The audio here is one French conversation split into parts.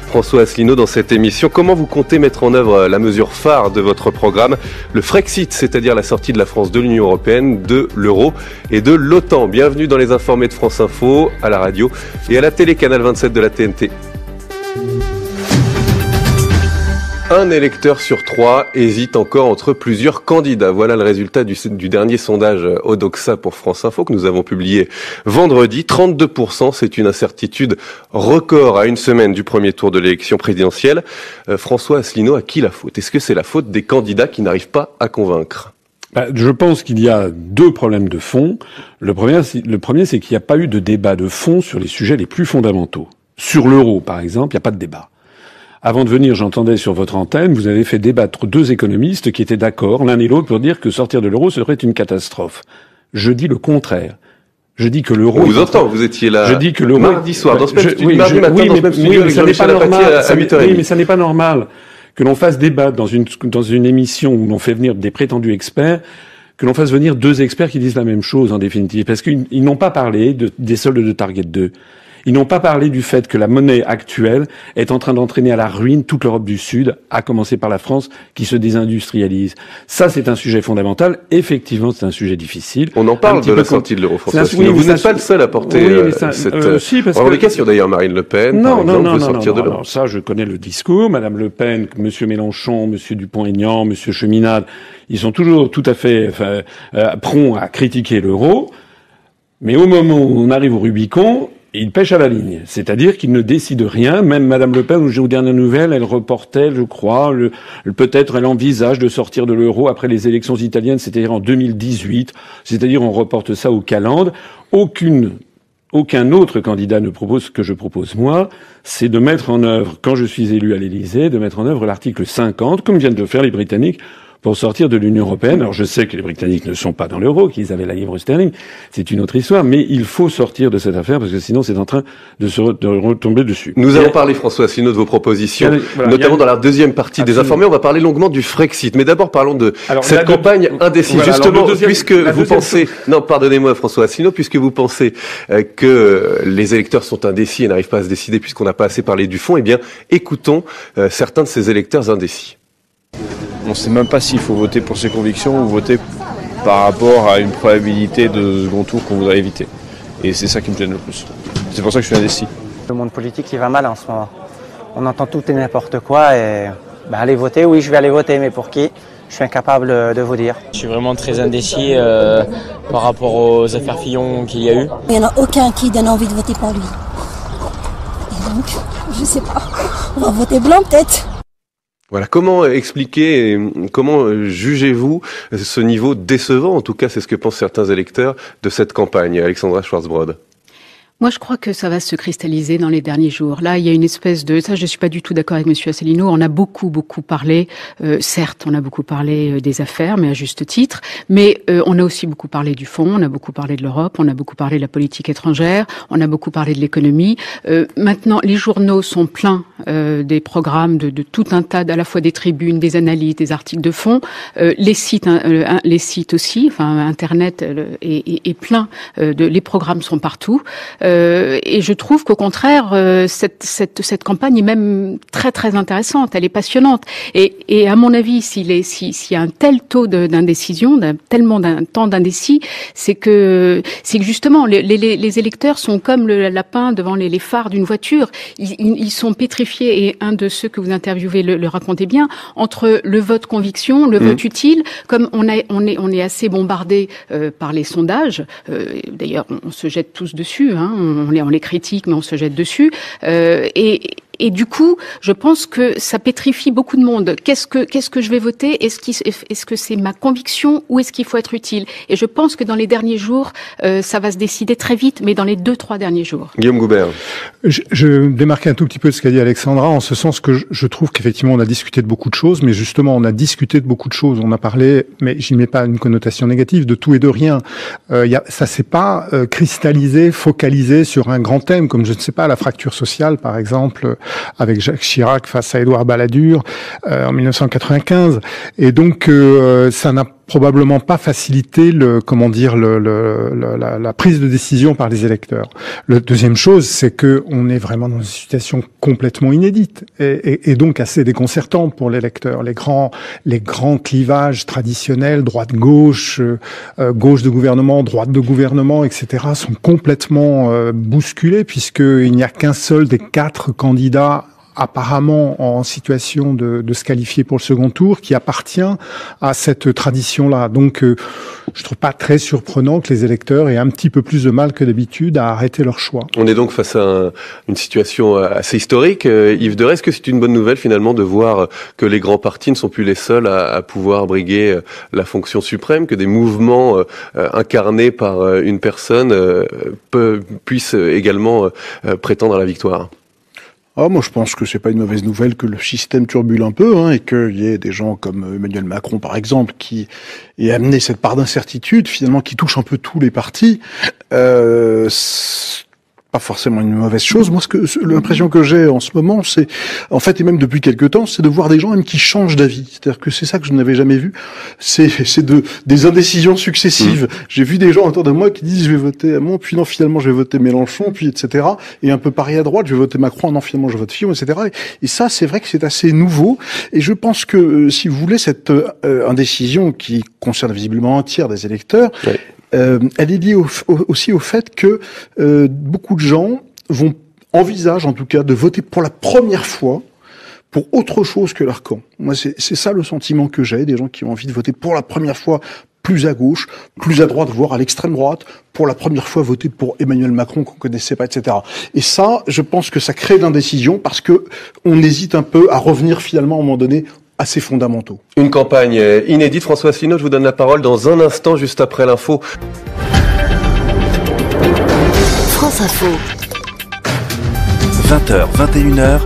François Asselineau dans cette émission. Comment vous comptez mettre en œuvre la mesure phare de votre programme, le Frexit, c'est-à-dire la sortie de la France de l'Union européenne, de l'euro et de l'OTAN. Bienvenue dans les informés de France Info, à la radio et à la télé, canal 27 de la TNT. Un électeur sur 3 hésite encore entre plusieurs candidats. Voilà le résultat du dernier sondage Odoxa pour France Info que nous avons publié vendredi. 32%, c'est une incertitude record à une semaine du premier tour de l'élection présidentielle. François Asselineau, à qui la faute? Est-ce que c'est la faute des candidats qui n'arrivent pas à convaincre? Je pense qu'il y a deux problèmes de fond. Le premier, c'est qu'il n'y a pas eu de débat de fond sur les sujets les plus fondamentaux. Sur l'euro, par exemple, il n'y a pas de débat. Avant de venir, j'entendais sur votre antenne, vous avez fait débattre deux économistes qui étaient d'accord, l'un et l'autre, pour dire que sortir de l'euro serait une catastrophe. Je dis le contraire. Je dis que l'euro... Vous entendez, vous étiez là mardi soir, dans ce même studio, mardi matin, dans ce même studio, avec Jean-Michel Apathy à 8h30. Oui, mais ça n'est pas normal que l'on fasse débattre dans une émission où l'on fait venir des prétendus experts, que l'on fasse venir deux experts qui disent la même chose, en définitive. Parce qu'ils n'ont pas parlé des soldes de Target 2. Ils n'ont pas parlé du fait que la monnaie actuelle est en train d'entraîner à la ruine toute l'Europe du Sud, à commencer par la France, qui se désindustrialise. Ça, c'est un sujet fondamental. Effectivement, c'est un sujet difficile. On en parle de la sortie de l'euro, François Asselineau. Vous n'êtes pas le seul à porter cette revendication, d'ailleurs, Marine Le Pen, par exemple, veut sortir de l'euro. Non, ça, je connais le discours. Madame Le Pen, Monsieur Mélenchon, Monsieur Dupont-Aignan, Monsieur Cheminade, ils sont toujours tout à fait prompts à critiquer l'euro. Mais au moment où on arrive au Rubicon, il pêche à la ligne, c'est-à-dire qu'il ne décide rien. Même Madame Le Pen, aux dernières nouvelles, elle reportait, je crois, peut-être elle envisage de sortir de l'euro après les élections italiennes, c'est-à-dire en 2018. C'est-à-dire on reporte ça au calende. Aucun autre candidat ne propose ce que je propose moi, c'est de mettre en œuvre, quand je suis élu à l'Élysée, de mettre en œuvre l'article 50, comme viennent de faire les Britanniques, pour sortir de l'Union européenne. Alors je sais que les Britanniques ne sont pas dans l'euro, qu'ils avaient la livre sterling, c'est une autre histoire, mais il faut sortir de cette affaire parce que sinon c'est en train de retomber dessus. Nous allons parler, François Asselineau, de vos propositions, notamment dans la deuxième partie des informés. On va parler longuement du Frexit, mais d'abord parlons de cette campagne indécise. Justement, puisque vous pensez... Non, pardonnez-moi, François Asselineau, puisque vous pensez que les électeurs sont indécis et n'arrivent pas à se décider puisqu'on n'a pas assez parlé du fond, eh bien, écoutons certains de ces électeurs indécis. On ne sait même pas s'il faut voter pour ses convictions ou voter par rapport à une probabilité de second tour qu'on voudrait éviter. Et c'est ça qui me gêne le plus. C'est pour ça que je suis indécis. Le monde politique, il va mal en ce moment. On entend tout et n'importe quoi et aller voter, oui, je vais aller voter, mais pour qui? Je suis incapable de vous dire. Je suis vraiment très indécis par rapport aux affaires Fillon qu'il y a eu. Il n'y en a aucun qui donne envie de voter pour lui. Et donc, je sais pas, on va voter blanc peut-être. Voilà, comment expliquer, comment jugez-vous ce niveau décevant, en tout cas c'est ce que pensent certains électeurs de cette campagne, Alexandra Schwarzbrod? Moi, je crois que ça va se cristalliser dans les derniers jours. Là, il y a une espèce de... Ça, je suis pas du tout d'accord avec Monsieur Asselineau. On a beaucoup parlé, certes, on a beaucoup parlé des affaires, mais à juste titre. Mais on a aussi beaucoup parlé du fond, on a beaucoup parlé de l'Europe, on a beaucoup parlé de la politique étrangère, on a beaucoup parlé de l'économie. Maintenant, les journaux sont pleins des programmes de tout un tas, à la fois des tribunes, des analyses, des articles de fond. Les sites aussi, enfin, Internet est plein. Les programmes sont partout. Et je trouve qu'au contraire, cette campagne est même très très intéressante. Elle est passionnante. Et à mon avis, s'il y a un tel taux d'indécision, tellement d'un temps d'indécis, c'est que justement les électeurs sont comme le lapin devant les phares d'une voiture. Ils sont pétrifiés. Et un de ceux que vous interviewez le racontait bien, entre le vote conviction, le vote utile, comme on est assez bombardé par les sondages. D'ailleurs, on se jette tous dessus. On les critique, mais on se jette dessus. Et du coup, je pense que ça pétrifie beaucoup de monde. Qu'est-ce que je vais voter? Est-ce que c'est ma conviction ou est-ce qu'il faut être utile? Et je pense que dans les derniers jours, ça va se décider très vite, mais dans les 2-3 derniers jours. Guillaume Goubert. Je démarquais un tout petit peu ce qu'a dit Alexandra, en ce sens que je trouve qu'effectivement on a discuté de beaucoup de choses, mais justement on a discuté de beaucoup de choses. On a parlé, mais j'y mets pas une connotation négative, de tout et de rien. Ça s'est pas cristallisé, focalisé sur un grand thème, comme je ne sais pas la fracture sociale par exemple, avec Jacques Chirac face à Édouard Balladur en 1995. Et donc ça n'a probablement pas faciliter la prise de décision par les électeurs. La deuxième chose, c'est que on est vraiment dans une situation complètement inédite et donc assez déconcertante pour l'électeur. Les grands clivages traditionnels, droite-gauche, gauche de gouvernement, droite de gouvernement, etc., sont complètement bousculés puisqu'il n'y a qu'un seul des 4 candidats apparemment en situation de se qualifier pour le second tour, qui appartient à cette tradition-là. Donc, je trouve pas très surprenant que les électeurs aient un petit peu plus de mal que d'habitude à arrêter leur choix. On est donc face à une situation assez historique. Yves Derey, est-ce que c'est une bonne nouvelle finalement de voir que les grands partis ne sont plus les seuls à pouvoir briguer la fonction suprême, que des mouvements incarnés par une personne puissent également prétendre à la victoire? Moi, je pense que c'est pas une mauvaise nouvelle que le système turbule un peu, et qu'il y ait des gens comme Emmanuel Macron, par exemple, qui ait amené cette part d'incertitude, finalement, qui touche un peu tous les partis. Pas forcément une mauvaise chose. Moi, l'impression que j'ai en ce moment, c'est, en fait, et même depuis quelque temps, c'est de voir des gens même qui changent d'avis. C'est-à-dire que c'est ça que je n'avais jamais vu. C'est des indécisions successives. J'ai vu des gens autour de moi qui disent je vais voter Hamon, puis non, finalement, je vais voter Mélenchon, puis etc. Et un peu pareil à droite, je vais voter Macron, non, finalement, je vote Fillon, etc. Et ça, c'est vrai que c'est assez nouveau. Et je pense que, si vous voulez, cette indécision qui concerne visiblement un tiers des électeurs, ouais. Elle est liée aussi au fait que beaucoup de gens envisagent en tout cas de voter pour la première fois pour autre chose que leur camp. Moi, c'est ça le sentiment que j'ai, des gens qui ont envie de voter pour la première fois plus à gauche, plus à droite, voire à l'extrême droite, pour la première fois voter pour Emmanuel Macron qu'on connaissait pas, etc. Et ça, je pense que ça crée de l'indécision parce que on hésite un peu à revenir finalement à un moment donné assez fondamentaux. Une campagne inédite. François Asselineau, je vous donne la parole dans un instant, juste après l'info. France Info. 20h, 21h,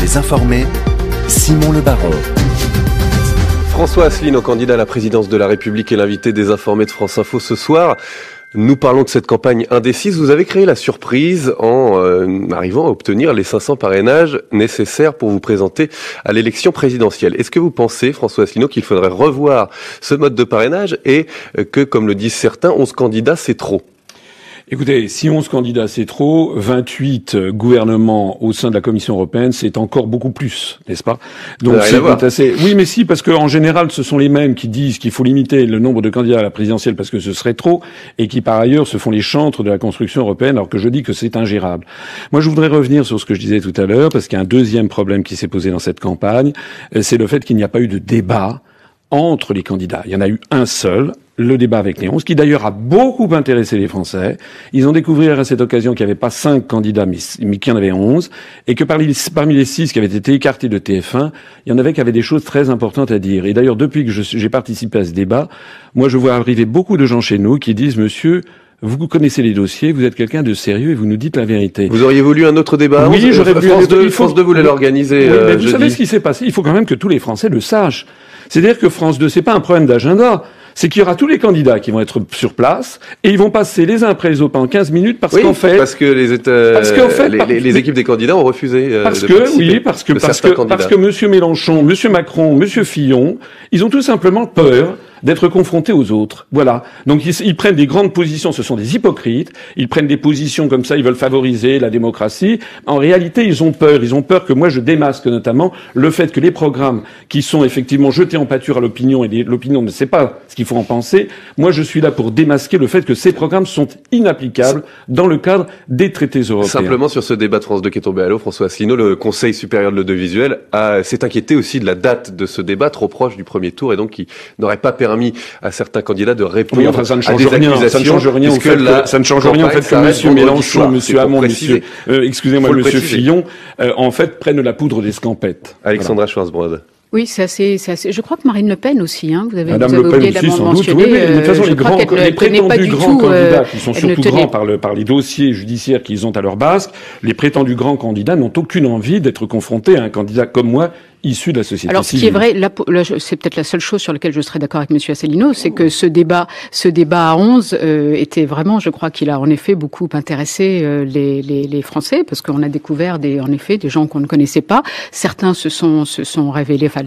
les informés, Simon Le Baron. François Asselineau, candidat à la présidence de la République et l'invité des informés de France Info ce soir. Nous parlons de cette campagne indécise. Vous avez créé la surprise en arrivant à obtenir les 500 parrainages nécessaires pour vous présenter à l'élection présidentielle. Est-ce que vous pensez, François Asselineau, qu'il faudrait revoir ce mode de parrainage et que, comme le disent certains, 11 candidats, c'est trop ? Écoutez, si 11 candidats, c'est trop, 28 gouvernements au sein de la Commission européenne, c'est encore beaucoup plus, n'est-ce pas? Donc c'est assez... Oui, mais si, parce qu'en général, ce sont les mêmes qui disent qu'il faut limiter le nombre de candidats à la présidentielle parce que ce serait trop, et qui, par ailleurs, se font les chantres de la construction européenne, alors que je dis que c'est ingérable. Moi, je voudrais revenir sur ce que je disais tout à l'heure, parce qu'il y a un deuxième problème qui s'est posé dans cette campagne, c'est le fait qu'il n'y a pas eu de débat entre les candidats. Il y en a eu un seul, le débat avec les 11, qui d'ailleurs a beaucoup intéressé les Français. Ils ont découvert à cette occasion qu'il n'y avait pas 5 candidats, mais qu'il y en avait 11, et que parmi les 6 qui avaient été écartés de TF1, il y en avait qui avaient des choses très importantes à dire. Et d'ailleurs, depuis que j'ai participé à ce débat, moi je vois arriver beaucoup de gens chez nous qui disent « Monsieur, vous connaissez les dossiers, vous êtes quelqu'un de sérieux et vous nous dites la vérité. » Vous auriez voulu un autre débat? Oui, j'aurais voulu France 2 voulait l'organiser. Oui, mais vous savez ce qui s'est passé? Il faut quand même que tous les Français le sachent. C'est-à-dire que France 2, c'est pas un problème d'agenda. C'est qu'il y aura tous les candidats qui vont être sur place et ils vont passer les uns après les autres pendant 15 minutes parce qu'en fait... parce que les équipes des candidats ont refusé parce que Monsieur Mélenchon, Monsieur Macron, Monsieur Fillon, ils ont tout simplement peur d'être confrontés aux autres. Voilà. Donc ils prennent des grandes positions, ce sont des hypocrites, ils prennent des positions comme ça, ils veulent favoriser la démocratie. En réalité, ils ont peur que moi je démasque notamment le fait que les programmes qui sont effectivement jetés en pâture à l'opinion et l'opinion ne sait pas ce qu'il faut en penser, moi je suis là pour démasquer le fait que ces programmes sont inapplicables dans le cadre des traités européens. Simplement sur ce débat de France 2 qui est tombé à l'eau, François Asselineau, le Conseil supérieur de l'audiovisuel s'est inquiété aussi de la date de ce débat trop proche du premier tour et donc qui n'aurait pas permis à certains candidats de répondre ça ne à des accusations. Ça ne change rien au fait que Monsieur Mélenchon, Monsieur Hamon, Monsieur Fillon, en fait, prennent la poudre d'escampette. Alexandra Schwarzbrod. Oui, c'est assez. Je crois que Marine Le Pen aussi, vous avez Le oublié Pen aussi, sans doute. mentionner. Oui, mais de toute façon, les prétendus grands candidats, qui sont surtout grands par les dossiers judiciaires qu'ils ont à leur base, les prétendus grands candidats n'ont aucune envie d'être confrontés à un candidat comme moi, issus de la société Alors, ce qui est vrai, là, c'est peut-être la seule chose sur laquelle je serais d'accord avec M. Asselineau, c'est que ce débat à 11 était vraiment, je crois qu'il a en effet beaucoup intéressé les Français, parce qu'on a découvert en effet des gens qu'on ne connaissait pas. Certains se sont révélés, enfin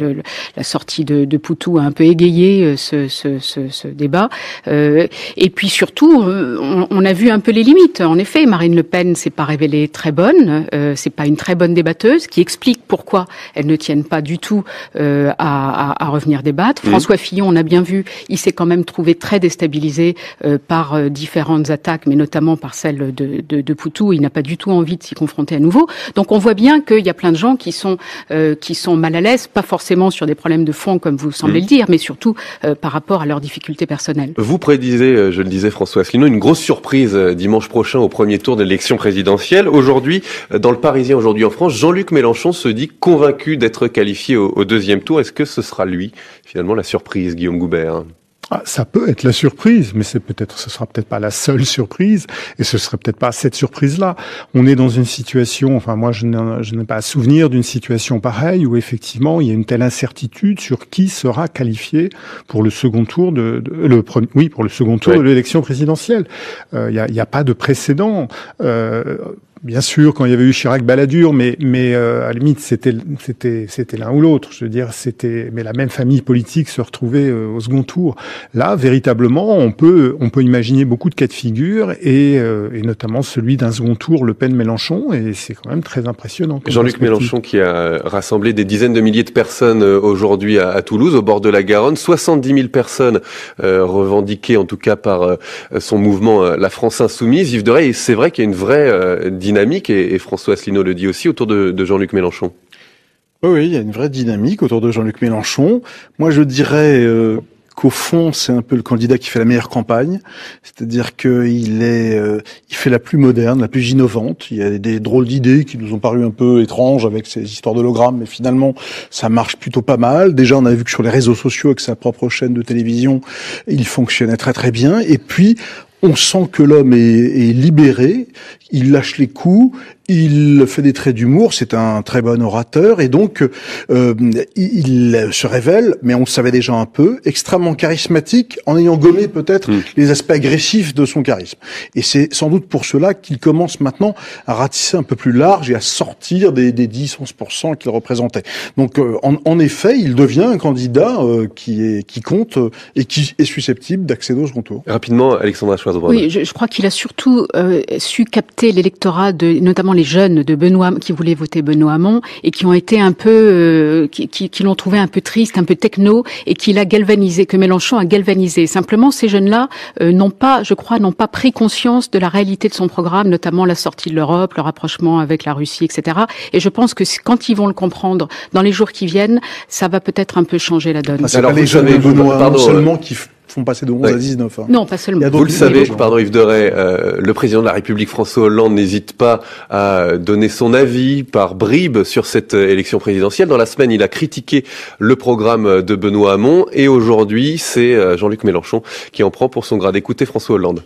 la sortie de Poutou a un peu égayé ce débat. Et puis surtout, on a vu un peu les limites. En effet, Marine Le Pen s'est pas révélée très bonne, c'est pas une très bonne débatteuse, qui explique pourquoi elles ne tiennent pas du tout à revenir débattre. François Fillon, on a bien vu, il s'est quand même trouvé très déstabilisé par différentes attaques, mais notamment par celle de Poutou. Il n'a pas du tout envie de s'y confronter à nouveau. Donc on voit bien qu'il y a plein de gens qui sont mal à l'aise, pas forcément sur des problèmes de fond comme vous semblez le dire, mais surtout par rapport à leurs difficultés personnelles. Vous prédisez, je le disais François Asselineau, une grosse surprise dimanche prochain au premier tour de l'élection présidentielle. Aujourd'hui, dans le Parisien aujourd'hui en France, Jean-Luc Mélenchon se dit convaincu d'être qualifié au deuxième tour. Est-ce que ce sera lui, finalement, la surprise, Guillaume Goubert? Ça peut être la surprise, mais ce sera peut-être pas la seule surprise, et ce serait peut-être pas cette surprise-là. On est dans une situation, enfin moi je n'ai pas à souvenir d'une situation pareille où effectivement il y a une telle incertitude sur qui sera qualifié pour le second tour de l'élection présidentielle. Il y a pas de précédent. Bien sûr, quand il y avait eu Chirac-Balladur, mais à la limite c'était l'un ou l'autre. Je veux dire, mais la même famille politique se retrouvait au second tour. Là, véritablement, on peut imaginer beaucoup de cas de figure et notamment celui d'un second tour Le Pen-Mélenchon, et c'est quand même très impressionnant. Jean-Luc Mélenchon qui a rassemblé des dizaines de milliers de personnes aujourd'hui à Toulouse, au bord de la Garonne, 70 000 personnes revendiquées en tout cas par son mouvement La France Insoumise. Yves Deray, c'est vrai qu'il y a une vraie dynamique, et François Asselineau le dit aussi, autour de Jean-Luc Mélenchon. Oui, il y a une vraie dynamique autour de Jean-Luc Mélenchon. Moi, je dirais qu'au fond, c'est un peu le candidat qui fait la meilleure campagne. C'est-à-dire qu'il fait la plus moderne, la plus innovante. Il y a des drôles d'idées qui nous ont paru un peu étranges avec ces histoires d'hologrammes, mais finalement, ça marche plutôt pas mal. Déjà, on a vu que sur les réseaux sociaux, avec sa propre chaîne de télévision, il fonctionnait très très bien. Et puis, on sent que l'homme est libéré, il lâche les coups, il fait des traits d'humour, c'est un très bon orateur, et donc il se révèle, mais on le savait déjà un peu, extrêmement charismatique, en ayant gommé peut-être les aspects agressifs de son charisme. Et c'est sans doute pour cela qu'il commence maintenant à ratisser un peu plus large et à sortir des 10-11% qu'il représentait. Donc en effet, il devient un candidat qui compte et qui est susceptible d'accéder au second tour. Rapidement, Alexandra Schwarzbrand. Oui, je crois qu'il a surtout su capter l'électorat notamment les jeunes de Benoît, qui voulaient voter Benoît Hamon et qui ont été un peu, qui l'ont trouvé un peu triste, un peu techno, et qu'il a galvanisé, que Mélenchon a galvanisé. Simplement, ces jeunes-là n'ont pas pris conscience de la réalité de son programme, notamment la sortie de l'Europe, le rapprochement avec la Russie, etc. Et je pense que quand ils vont le comprendre dans les jours qui viennent, ça va peut-être un peu changer la donne. C'est pas les jeunes de Benoît Hamon seulement qui font passer de 11 à 19. Hein. Non, pas seulement. Vous le savez, Yves Deray, le président de la République François Hollande n'hésite pas à donner son avis par bribes sur cette élection présidentielle. Dans la semaine, il a critiqué le programme de Benoît Hamon, et aujourd'hui, c'est Jean-Luc Mélenchon qui en prend pour son grade. Écoutez François Hollande.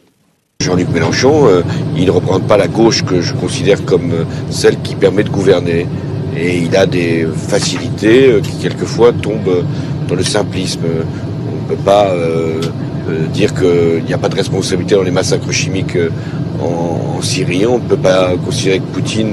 Jean-Luc Mélenchon, il ne représente pas la gauche que je considère comme celle qui permet de gouverner. Et il a des facilités qui quelquefois tombent dans le simplisme. On ne peut pas dire qu'il n'y a pas de responsabilité dans les massacres chimiques en Syrie. On ne peut pas considérer que Poutine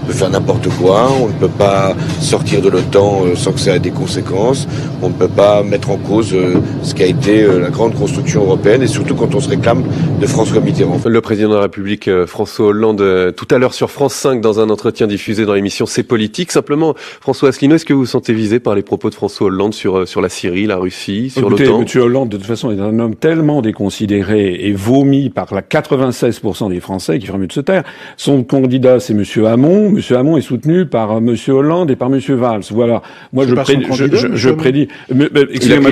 peut faire n'importe quoi. On ne peut pas sortir de l'OTAN sans que ça ait des conséquences. On ne peut pas mettre en cause ce qu'a été la grande construction européenne, et surtout quand on se réclame de François Mitterrand. Le président de la République François Hollande, tout à l'heure sur France 5, dans un entretien diffusé dans l'émission C'est politique. Simplement, François Asselineau, est-ce que vous vous sentez visé par les propos de François Hollande sur la Syrie, la Russie, sur l'OTAN? Monsieur Hollande, de toute façon, est un homme tellement déconsidéré et vomi par la 96% des Français qui feraient mieux de se taire. Son candidat, c'est Monsieur Hamon. Monsieur Hamon est soutenu par Monsieur Hollande et par Monsieur Valls. Voilà. Moi, je prédis. Excusez-moi,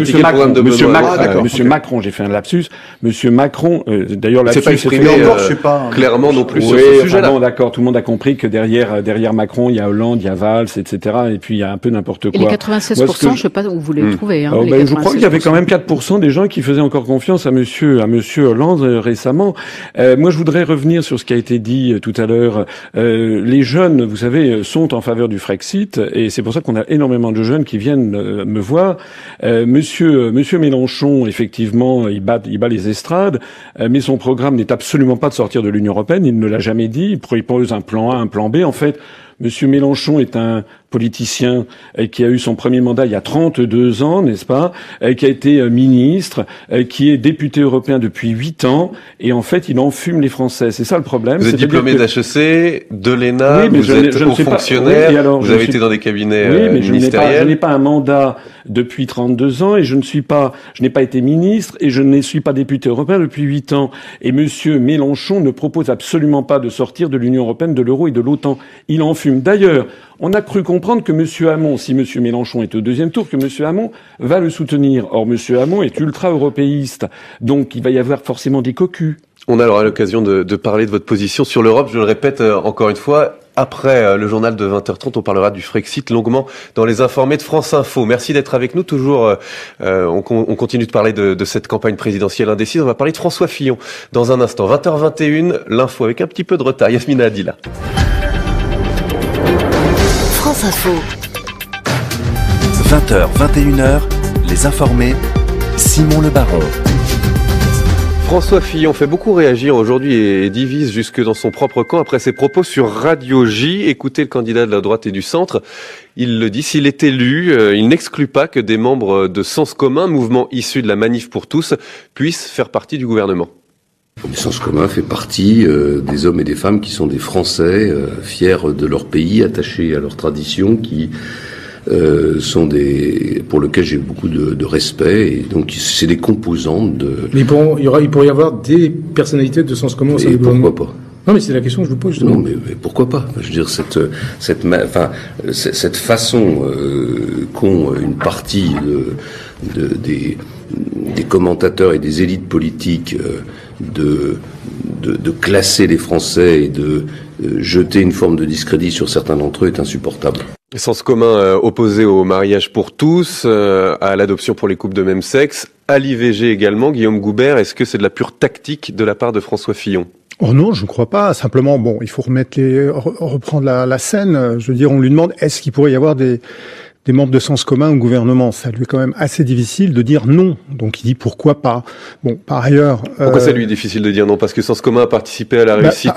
Monsieur Macron. J'ai fait un lapsus. Monsieur Macron. D'ailleurs, lapsus. C'est pas exprimé clairement non plus sur ce sujet-là. Bon, d'accord. Tout le monde a compris que derrière Macron, il y a Hollande, il y a Valls, etc. Et puis il y a un peu n'importe quoi. Et les 96%, je sais pas où vous les trouvez. Hein, je crois qu'il y avait quand même 4% des gens qui faisaient encore confiance à Monsieur Hollande récemment. Moi, je voudrais voudrais revenir sur ce qui a été dit tout à l'heure. Les jeunes, vous savez, sont en faveur du Frexit, et c'est pour ça qu'on a énormément de jeunes qui viennent me voir. Monsieur Mélenchon, effectivement, il bat les estrades, mais son programme n'est absolument pas de sortir de l'Union européenne. Il ne l'a jamais dit. Il propose un plan A, un plan B. En fait, Monsieur Mélenchon est un politicien qui a eu son premier mandat il y a 32 ans, n'est-ce pas, qui a été ministre, qui est député européen depuis 8 ans, et en fait, il enfume les Français. C'est ça le problème. Vous êtes diplômé d'HEC, de l'ENA, oui, vous êtes haut fonctionnaire, oui, vous avez été dans des cabinets ministériels. Je n'ai pas un mandat depuis 32 ans, et je n'ai pas été ministre, et je ne suis pas député européen depuis 8 ans. Et Monsieur Mélenchon ne propose absolument pas de sortir de l'Union européenne, de l'euro et de l'OTAN. Il enfume. D'ailleurs, on a cru comprendre que M. Hamon, si M. Mélenchon est au deuxième tour, que M. Hamon va le soutenir. Or, M. Hamon est ultra-européiste, donc il va y avoir forcément des cocus. On aura l'occasion de parler de votre position sur l'Europe. Je le répète encore une fois, après le journal de 20h30, on parlera du Frexit longuement dans les informés de France Info. Merci d'être avec nous. Toujours, on continue de parler de cette campagne présidentielle indécise. On va parler de François Fillon dans un instant. 20h21, l'info avec un petit peu de retard. Yasmina Adila. France Info. 20h, 21h, les informés, Simon Le Baron. François Fillon fait beaucoup réagir aujourd'hui et divise jusque dans son propre camp après ses propos sur Radio J. Écoutez le candidat de la droite et du centre. Il le dit, s'il est élu, il n'exclut pas que des membres de Sens Commun, mouvement issu de la Manif pour tous, puissent faire partie du gouvernement. Le Sens Commun fait partie des hommes et des femmes qui sont des Français, fiers de leur pays, attachés à leurs traditions, qui pour lesquels j'ai beaucoup de respect, et donc c'est des composantes de... Mais il pourrait y avoir des personnalités de Sens Commun au sein du gouvernement. Pourquoi pas? Non, mais c'est la question que je vous pose, justement. Non, mais pourquoi pas? Je veux dire, cette façon qu'ont une partie des commentateurs et des élites politiques de classer les Français et de jeter une forme de discrédit sur certains d'entre eux est insupportable. Sens Commun opposé au mariage pour tous, à l'adoption pour les couples de même sexe, à l'IVG également. Guillaume Goubert, est-ce que c'est de la pure tactique de la part de François Fillon? Oh non, je ne crois pas. Simplement, il faut reprendre la scène. Je veux dire, on lui demande, est-ce qu'il pourrait y avoir des membres de Sens Commun au gouvernement? Ça lui est quand même assez difficile de dire non. Donc il dit pourquoi pas. Bon, par ailleurs... Pourquoi ça lui est difficile de dire non? Parce que Sens Commun a participé à la réussite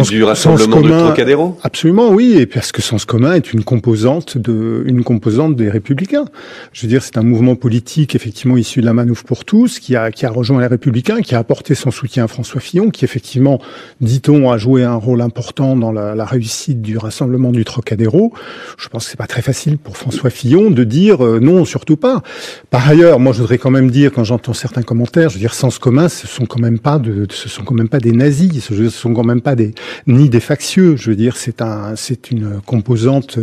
du rassemblement de Trocadéro? Absolument, oui. Et parce que Sens Commun est une composante des Républicains. Je veux dire, c'est un mouvement politique, effectivement, issu de la Manif pour tous, qui a rejoint les Républicains, qui a apporté son soutien à François Fillon, qui effectivement, dit-on, a joué un rôle important dans la réussite du rassemblement du Trocadéro. Je pense que c'est pas très facile pour François Fillon de dire non, surtout pas. Par ailleurs, moi je voudrais quand même dire, quand j'entends certains commentaires, je veux dire, Sens Commun, ce sont quand même pas des nazis, ce sont quand même pas ni des factieux. Je veux dire, c'est une composante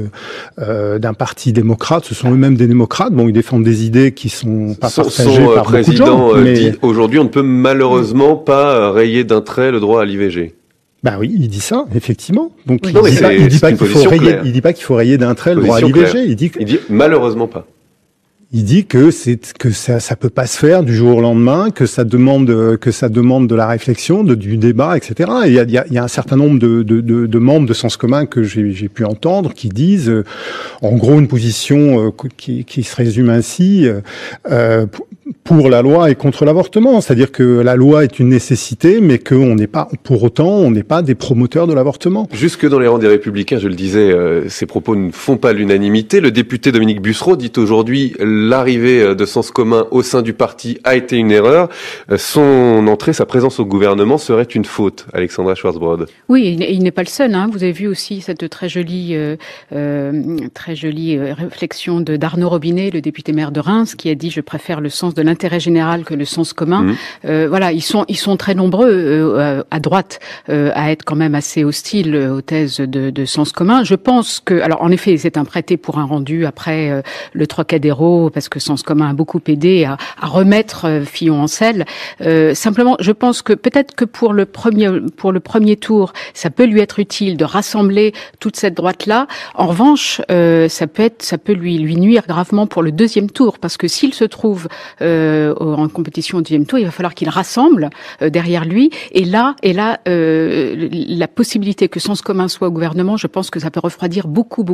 d'un parti démocrate. Ce sont eux-mêmes des démocrates. Bon, ils défendent des idées qui sont pas partagées par beaucoup de gens. Mais dit aujourd'hui, on ne peut malheureusement pas rayer d'un trait le droit à l'IVG. Bah oui, il dit ça, effectivement. Donc oui, il dit pas qu'il faut rayer d'un trait le droit à l'IVG. Il dit malheureusement pas. Il dit que ça peut pas se faire du jour au lendemain, que ça demande de la réflexion, du débat, etc. Et il y a un certain nombre de membres de Sens Commun que j'ai pu entendre qui disent, en gros, une position qui se résume ainsi. Pour la loi et contre l'avortement, c'est-à-dire que la loi est une nécessité, mais qu'on n'est pas, pour autant, on n'est pas des promoteurs de l'avortement. Jusque dans les rangs des Républicains, je le disais, ces propos ne font pas l'unanimité. Le député Dominique Bussereau dit aujourd'hui l'arrivée de Sens Commun au sein du parti a été une erreur. Son entrée, sa présence au gouvernement serait une faute. Alexandra Schwarzbrod. Oui, il n'est pas le seul. Vous avez vu aussi cette très jolie réflexion d'Arnaud Robinet, le député maire de Reims, qui a dit « Je préfère le sens de l'intérêt général que le sens commun ». Voilà, ils sont très nombreux à droite à être quand même assez hostiles aux thèses de sens commun. Je pense que, alors en effet, c'est un prêté pour un rendu après le Trocadéro, parce que Sens Commun a beaucoup aidé à remettre Fillon en selle. Simplement, je pense que peut-être que pour le premier tour, ça peut lui être utile de rassembler toute cette droite-là. En revanche, ça peut lui nuire gravement pour le deuxième tour, parce que s'il se trouve en compétition au deuxième tour, il va falloir qu'il rassemble derrière lui. Et là, la possibilité que Sens commun soit au gouvernement, je pense que ça peut refroidir beaucoup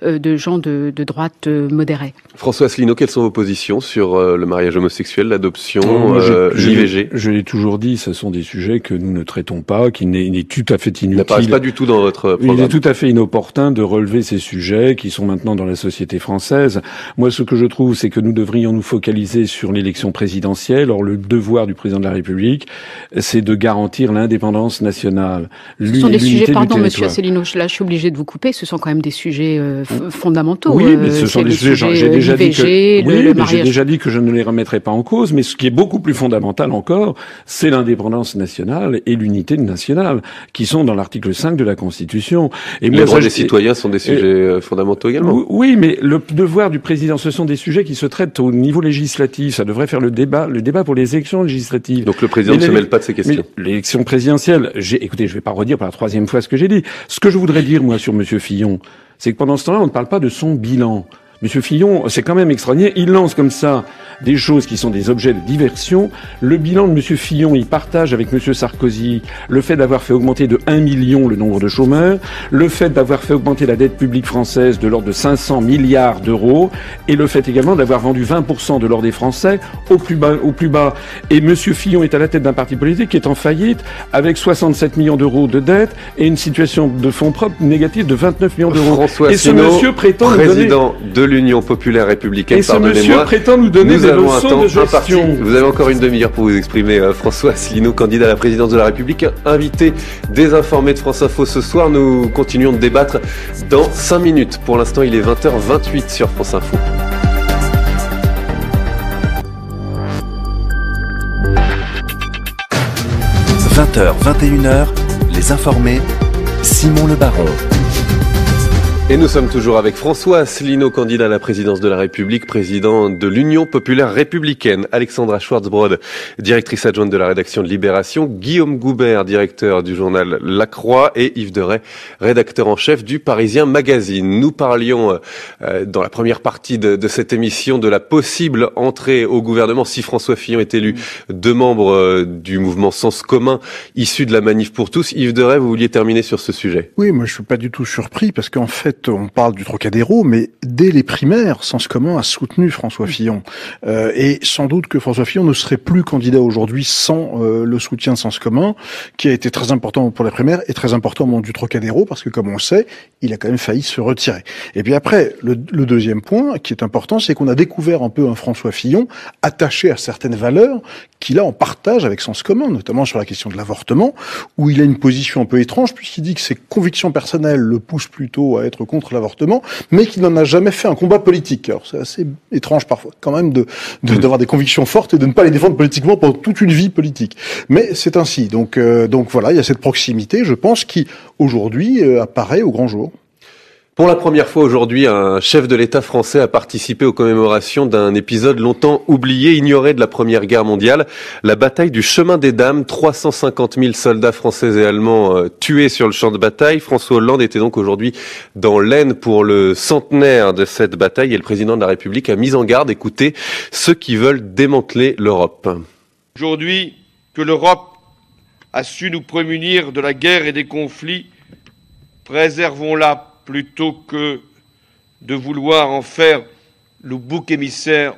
de gens de droite modérée. François Asselineau, quelles sont vos positions sur le mariage homosexuel, l'adoption, l'IVG? Je l'ai toujours dit, ce sont des sujets que nous ne traitons pas, qui n'est tout à fait inutile. N'apparaissent pas du tout dans votre programme. Il est tout à fait inopportun de relever ces sujets qui sont maintenant dans la société française. Moi, ce que je trouve, c'est que nous devrions nous focaliser sur l'élection présidentielle. Or, le devoir du président de la République, c'est de garantir l'indépendance nationale. Ce sont des sujets, pardon, Monsieur Asselineau, là, je suis obligé de vous couper, ce sont quand même des sujets fondamentaux. Oui, mais ce sont des sujets, j'ai déjà dit que, j'ai déjà dit que je ne les remettrai pas en cause, mais ce qui est beaucoup plus fondamental encore, c'est l'indépendance nationale et l'unité nationale, qui sont dans l'article 5 de la Constitution. Et les droits des citoyens sont des sujets fondamentaux également. Oui, mais le devoir du président, ce sont des sujets qui se traitent au niveau législatif. Ça devrait faire le débat pour les élections législatives. Donc le président ne se mêle pas de ces questions. L'élection présidentielle, écoutez, je vais pas redire pour la troisième fois ce que j'ai dit. Ce que je voudrais dire, moi, sur Monsieur Fillon, c'est que pendant ce temps-là, on ne parle pas de son bilan. Monsieur Fillon, c'est quand même extraordinaire. Il lance comme ça des choses qui sont des objets de diversion. Le bilan de Monsieur Fillon, il partage avec Monsieur Sarkozy le fait d'avoir fait augmenter de 1 million le nombre de chômeurs, le fait d'avoir fait augmenter la dette publique française de l'ordre de 500 milliards d'euros, et le fait également d'avoir vendu 20% de l'or des Français au plus bas. Et Monsieur Fillon est à la tête d'un parti politique qui est en faillite, avec 67 millions d'euros de dette et une situation de fonds propres négative de 29 millions d'euros. François Asselineau, et ce monsieur prétend président de l'Union populaire républicaine, et ce monsieur prétend nous donner des leçons de gestion. Vous avez encore une demi-heure pour vous exprimer. François Asselineau, candidat à la présidence de la République, invité désinformé de France Info ce soir. Nous continuons de débattre dans 5 minutes. Pour l'instant, il est 20h28 sur France Info. – 20h, 21h, les informés, Simon Le Baron. Et nous sommes toujours avec François Asselineau, candidat à la présidence de la République, président de l'Union populaire républicaine, Alexandra Schwartzbrod, directrice adjointe de la rédaction de Libération, Guillaume Goubert, directeur du journal La Croix, et Yves Deray, rédacteur en chef du Parisien Magazine. Nous parlions dans la première partie de cette émission de la possible entrée au gouvernement, si François Fillon est élu, de membres du mouvement Sens commun, issus de la Manif pour tous. Yves Deray, vous vouliez terminer sur ce sujet? Oui, moi je suis pas du tout surpris, parce qu'en fait, on parle du Trocadéro, mais dès les primaires, Sens commun a soutenu François Fillon. Et sans doute que François Fillon ne serait plus candidat aujourd'hui sans le soutien de Sens commun, qui a été très important pour les primaires et très important au moment du Trocadéro, parce que comme on le sait, il a quand même failli se retirer. Et puis après, le deuxième point qui est important, c'est qu'on a découvert un peu un François Fillon attaché à certaines valeurs qu'il a en partage avec Sens commun, notamment sur la question de l'avortement, où il a une position un peu étrange, puisqu'il dit que ses convictions personnelles le poussent plutôt à être contre l'avortement, mais qu'il n'en a jamais fait un combat politique. Alors c'est assez étrange parfois, quand même, d'avoir des convictions fortes et de ne pas les défendre politiquement pendant toute une vie politique. Mais c'est ainsi. Donc voilà, il y a cette proximité, je pense, qui aujourd'hui apparaît au grand jour. Pour la première fois aujourd'hui, un chef de l'État français a participé aux commémorations d'un épisode longtemps oublié, ignoré de la Première Guerre mondiale, la bataille du Chemin des Dames. 350 000 soldats français et allemands tués sur le champ de bataille. François Hollande était donc aujourd'hui dans l'Aisne pour le centenaire de cette bataille et le président de la République a mis en garde, écoutez, ceux qui veulent démanteler l'Europe. Aujourd'hui, que l'Europe a su nous prémunir de la guerre et des conflits, préservons-la plutôt que de vouloir en faire le bouc émissaire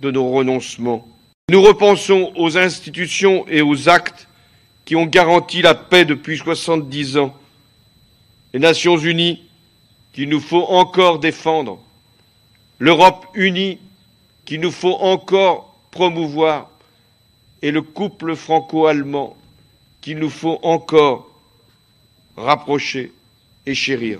de nos renoncements. Nous repensons aux institutions et aux actes qui ont garanti la paix depuis 70 ans. Les Nations Unies, qu'il nous faut encore défendre. L'Europe unie, qu'il nous faut encore promouvoir. Et le couple franco-allemand, qu'il nous faut encore rapprocher et chérir.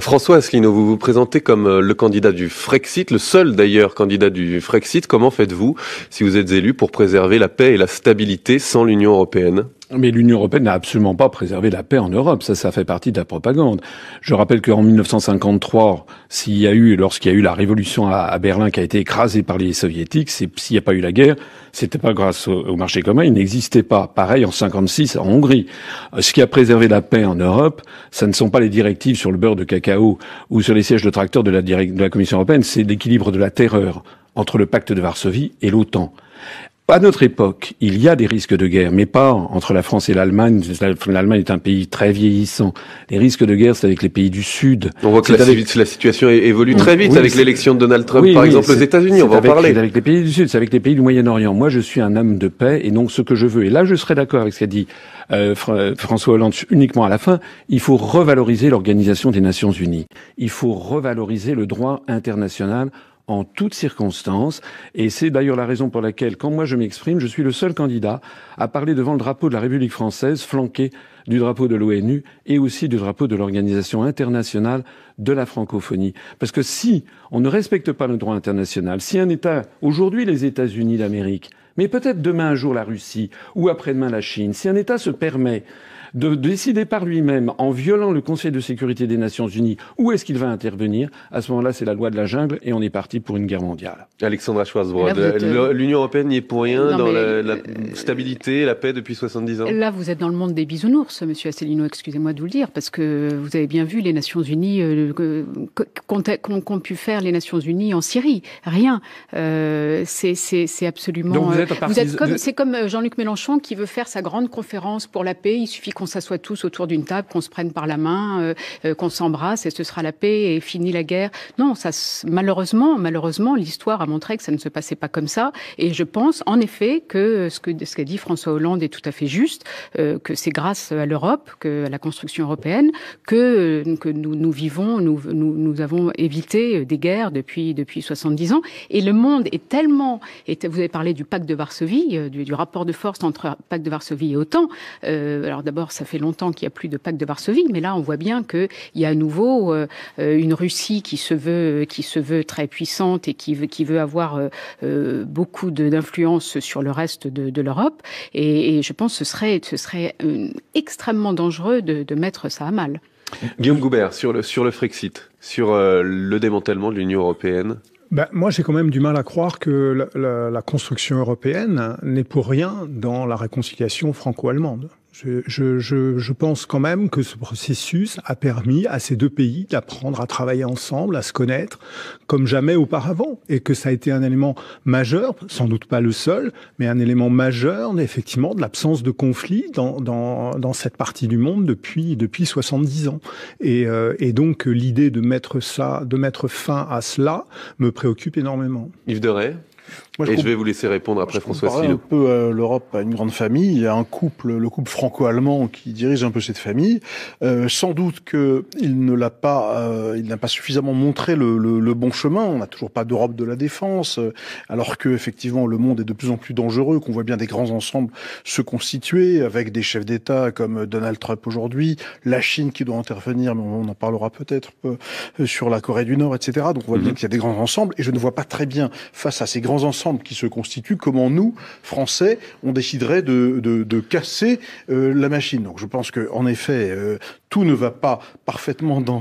François Asselineau, vous vous présentez comme le candidat du Frexit, le seul d'ailleurs candidat du Frexit. Comment faites-vous, si vous êtes élu, pour préserver la paix et la stabilité sans l'Union européenne ? Mais l'Union européenne n'a absolument pas préservé la paix en Europe. Ça fait partie de la propagande. Je rappelle qu'en 1953, lorsqu'il y a eu la révolution à Berlin qui a été écrasée par les soviétiques, s'il n'y a pas eu la guerre, c'était pas grâce au marché commun, il n'existait pas. Pareil en 56 en Hongrie. Ce qui a préservé la paix en Europe, ça ne sont pas les directives sur le beurre de cacao ou sur les sièges de tracteurs de la Commission européenne, c'est l'équilibre de la terreur entre le pacte de Varsovie et l'OTAN. À notre époque, il y a des risques de guerre, mais pas entre la France et l'Allemagne. L'Allemagne est un pays très vieillissant. Les risques de guerre, c'est avec les pays du Sud. On voit que la situation évolue très vite avec l'élection de Donald Trump, par exemple, aux États-Unis. On va en parler. C'est avec les pays du Sud, c'est avec les pays du Moyen-Orient. Moi, je suis un homme de paix, et donc ce que je veux, et là, je serais d'accord avec ce qu'a dit François Hollande uniquement à la fin, il faut revaloriser l'Organisation des Nations Unies. Il faut revaloriser le droit international en toutes circonstances, et c'est d'ailleurs la raison pour laquelle, quand moi je m'exprime, je suis le seul candidat à parler devant le drapeau de la République française, flanqué du drapeau de l'ONU et aussi du drapeau de l'Organisation internationale de la francophonie. Parce que si on ne respecte pas le droit international, si un État, aujourd'hui les États-Unis d'Amérique, mais peut-être demain un jour la Russie ou après-demain la Chine, si un État se permet de décider par lui-même, en violant le Conseil de sécurité des Nations Unies, où est-ce qu'il va intervenir, à ce moment-là, c'est la loi de la jungle et on est parti pour une guerre mondiale. Alexandra Schwarzbrod, l'Union européenne n'y est pour rien dans la stabilité, la paix depuis 70 ans. Là, vous êtes dans le monde des bisounours, monsieur Asselineau, excusez-moi de vous le dire, parce que vous avez bien vu les Nations Unies, qu'ont pu faire les Nations Unies en Syrie. Rien. C'est absolument... Donc c'est comme Jean-Luc Mélenchon qui veut faire sa grande conférence pour la paix. Il suffit qu'on s'assoie tous autour d'une table, qu'on se prenne par la main, qu'on s'embrasse et ce sera la paix et fini la guerre. Non, ça, malheureusement, l'histoire a montré que ça ne se passait pas comme ça. Et je pense, en effet, que ce qu'a dit François Hollande est tout à fait juste, que c'est grâce à l'Europe, à la construction européenne, que nous vivons, nous avons évité des guerres depuis 70 ans. Et le monde est tellement... vous avez parlé du pacte de Varsovie, du rapport de force entre pacte de Varsovie et OTAN. Alors d'abord, ça fait longtemps qu'il n'y a plus de pacte de Varsovie, mais là, on voit bien qu'il y a à nouveau une Russie qui se veut très puissante et qui veut avoir beaucoup d'influence sur le reste de l'Europe. Et je pense que ce serait extrêmement dangereux de mettre ça à mal. Guillaume Goubert, sur le Frexit, sur le démantèlement de l'Union européenne. Moi, j'ai quand même du mal à croire que la construction européenne n'est pour rien dans la réconciliation franco-allemande. Je pense quand même que ce processus a permis à ces deux pays d'apprendre à travailler ensemble, à se connaître comme jamais auparavant, et que ça a été un élément majeur, sans doute pas le seul, mais un élément majeur, effectivement, de l'absence de conflit dans cette partie du monde depuis 70 ans. Et donc l'idée de mettre fin à cela me préoccupe énormément. Yves Deray. Et je vais vous laisser répondre après François Asselineau. Un peu l'Europe à une grande famille. Il y a le couple franco-allemand qui dirige un peu cette famille. Sans doute qu'il n'a pas suffisamment montré le bon chemin. On n'a toujours pas d'Europe de la défense, alors que effectivement le monde est de plus en plus dangereux, qu'on voit bien des grands ensembles se constituer avec des chefs d'État comme Donald Trump aujourd'hui, la Chine qui doit intervenir, mais on en parlera peut-être sur la Corée du Nord, etc. Donc on voit bien qu'il y a des grands ensembles, et je ne vois pas très bien face à ces grands ensembles qui se constituent, comment nous, Français, on déciderait de casser la machine. Donc je pense que en effet, tout ne va pas parfaitement dans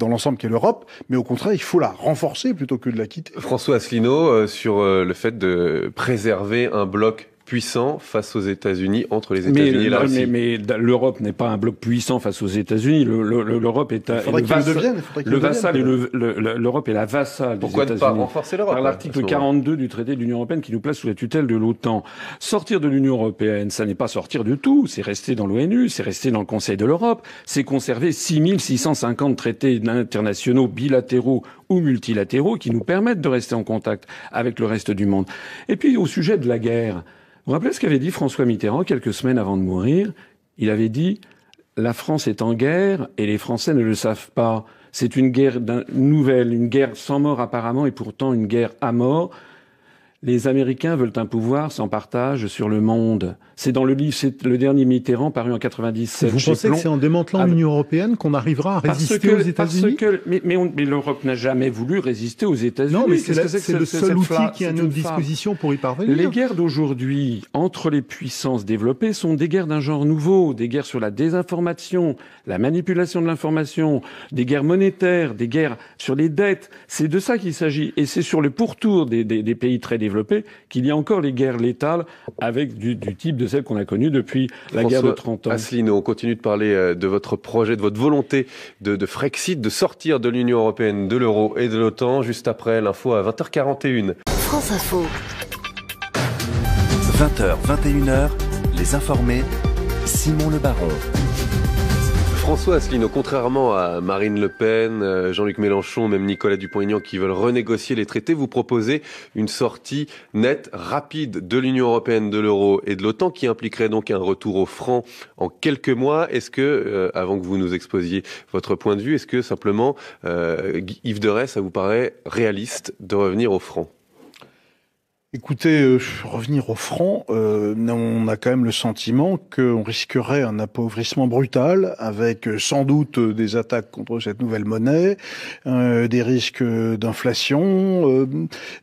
l'ensemble qu'est l'Europe, mais au contraire, il faut la renforcer plutôt que de la quitter. François Asselineau, sur le fait de préserver un bloc puissant face aux États-Unis, entre les États-Unis et la Russie. Mais l'Europe n'est pas un bloc puissant face aux États-Unis. L'Europe est le vassal. L'Europe est la vassale des États-Unis. Pourquoi ne pas renforcer l'Europe? Par l'article 42 du traité de l'Union européenne qui nous place sous la tutelle de l'OTAN. Sortir de l'Union européenne, ça n'est pas sortir du tout. C'est rester dans l'ONU, c'est rester dans le Conseil de l'Europe, c'est conserver 6650 traités internationaux bilatéraux ou multilatéraux qui nous permettent de rester en contact avec le reste du monde. Et puis au sujet de la guerre, vous vous rappelez ce qu'avait dit François Mitterrand quelques semaines avant de mourir? Il avait dit « La France est en guerre et les Français ne le savent pas. C'est une guerre nouvelle, une guerre sans mort apparemment et pourtant une guerre à mort. Les Américains veulent un pouvoir sans partage sur le monde. » C'est dans le livre, c'est le dernier Mitterrand paru en 97. Vous pensez que c'est en démantelant l'Union européenne qu'on arrivera à résister aux États-Unis? Mais l'Europe n'a jamais voulu résister aux États-Unis. Non, mais c'est le seul outil qui est à notre disposition pour y parvenir. Les guerres d'aujourd'hui entre les puissances développées sont des guerres d'un genre nouveau, des guerres sur la désinformation, la manipulation de l'information, des guerres monétaires, des guerres sur les dettes. C'est de ça qu'il s'agit. Et c'est sur le pourtour des pays très développés qu'il y a encore les guerres létales avec du type de celle qu'on a connue depuis la guerre de 30 ans. Asselineau, on continue de parler de votre projet, de votre volonté de Frexit, de sortir de l'Union européenne, de l'euro et de l'OTAN, juste après l'info à 20h41. France Info. 20h, 21h, les informés, Simon Le Baron. François Asselineau, contrairement à Marine Le Pen, Jean-Luc Mélenchon, même Nicolas Dupont-Aignan qui veulent renégocier les traités, vous proposez une sortie nette, rapide de l'Union européenne, de l'euro et de l'OTAN qui impliquerait donc un retour au franc en quelques mois. Est-ce que, avant que vous nous exposiez votre point de vue, est-ce que simplement Yves Derey, ça vous paraît réaliste de revenir au franc ? Écoutez, revenir au franc, on a quand même le sentiment qu'on risquerait un appauvrissement brutal avec sans doute des attaques contre cette nouvelle monnaie, des risques d'inflation.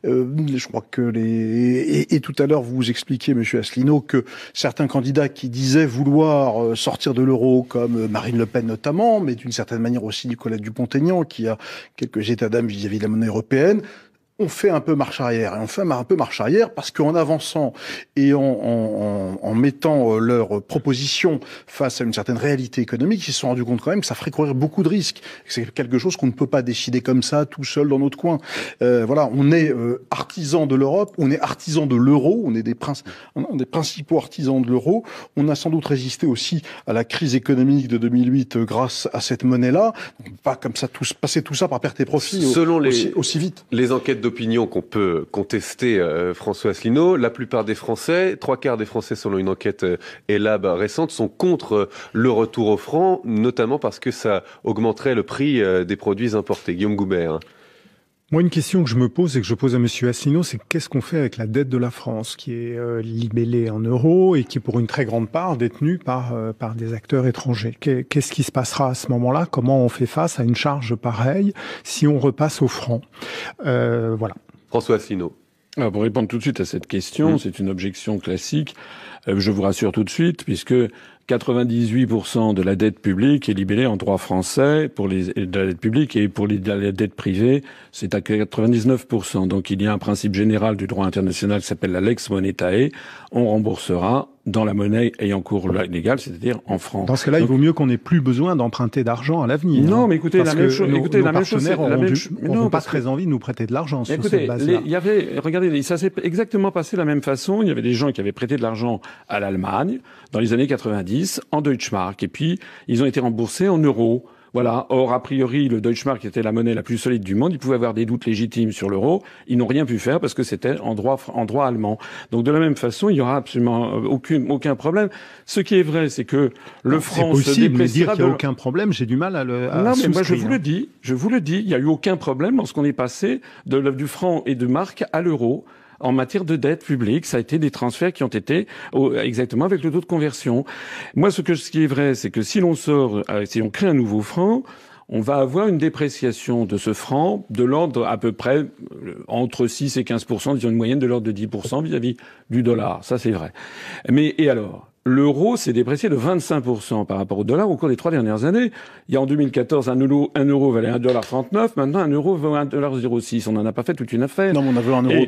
Je crois que et tout à l'heure vous expliquiez, Monsieur Asselineau, que certains candidats qui disaient vouloir sortir de l'euro, comme Marine Le Pen notamment, mais d'une certaine manière aussi Nicolas Dupont-Aignan, qui a quelques états d'âme vis-à-vis de la monnaie européenne, on fait un peu marche arrière. Et on fait un peu marche arrière parce qu'en avançant et en mettant leurs propositions face à une certaine réalité économique, ils se sont rendus compte quand même que ça ferait courir beaucoup de risques. C'est quelque chose qu'on ne peut pas décider comme ça, tout seul dans notre coin. Voilà, on est artisans de l'Europe, on est artisans de l'euro, on est des principaux artisans de l'euro. On a sans doute résisté aussi à la crise économique de 2008 grâce à cette monnaie-là. On ne peut pas comme ça passer tout ça par perte et profit aussi vite. Les enquêtes d'opinion qu'on peut contester, François Asselineau, la plupart des Français, 3/4 des Français selon une enquête Elab récente, sont contre le retour au franc, notamment parce que ça augmenterait le prix des produits importés. Guillaume Goubert. Moi, une question que je me pose et que je pose à Monsieur Asselineau, c'est qu'est-ce qu'on fait avec la dette de la France, qui est libellée en euros et qui est pour une très grande part détenue par des acteurs étrangers. Qu'est-ce qui se passera à ce moment-là ? Comment on fait face à une charge pareille si on repasse au franc ? Voilà. François Asselineau. Alors pour répondre tout de suite à cette question, c'est une objection classique. Je vous rassure tout de suite, puisque 98% de la dette publique est libellée en droit français de la dette publique, et pour la dette privée, c'est à 99%. Donc il y a un principe général du droit international qui s'appelle la lex monetae. On remboursera dans la monnaie ayant cours légal, c'est-à-dire en francs. Dans ce cas-là, il vaut mieux qu'on n'ait plus besoin d'emprunter d'argent à l'avenir. Non, mais écoutez, la même chose. Écoutez, nos partenaires n'ont pas très envie de nous prêter de l'argent sur cette base-là. Regardez, ça s'est exactement passé de la même façon. Il y avait des gens qui avaient prêté de l'argent à l'Allemagne dans les années 90 en Deutschmark, et puis ils ont été remboursés en euros. Voilà. Or, a priori, le Deutschmark était la monnaie la plus solide du monde. Ils pouvaient avoir des doutes légitimes sur l'euro. Ils n'ont rien pu faire parce que c'était en droit allemand. Donc, de la même façon, il y aura absolument aucun problème. Ce qui est vrai, c'est que le franc se dépréciera. C'est possible, mais dire qu'il n'y a aucun problème, j'ai du mal à non, mais moi, je vous le dis. Il n'y a eu aucun problème lorsqu'on est passé du franc et de marque à l'euro. En matière de dette publique, ça a été des transferts qui ont été exactement avec le taux de conversion. Moi, ce qui est vrai, c'est que si on crée un nouveau franc, on va avoir une dépréciation de ce franc de l'ordre à peu près entre 6 et 15%, disons une moyenne de l'ordre de 10% vis-à-vis du dollar. Ça, c'est vrai. Et alors? L'euro s'est déprécié de 25% par rapport au dollar au cours des 3 dernières années. Il y a en 2014, un euro valait $1,39. Maintenant, un euro vaut $1,06. On n'en a pas fait toute une affaire. Non, on avait un euro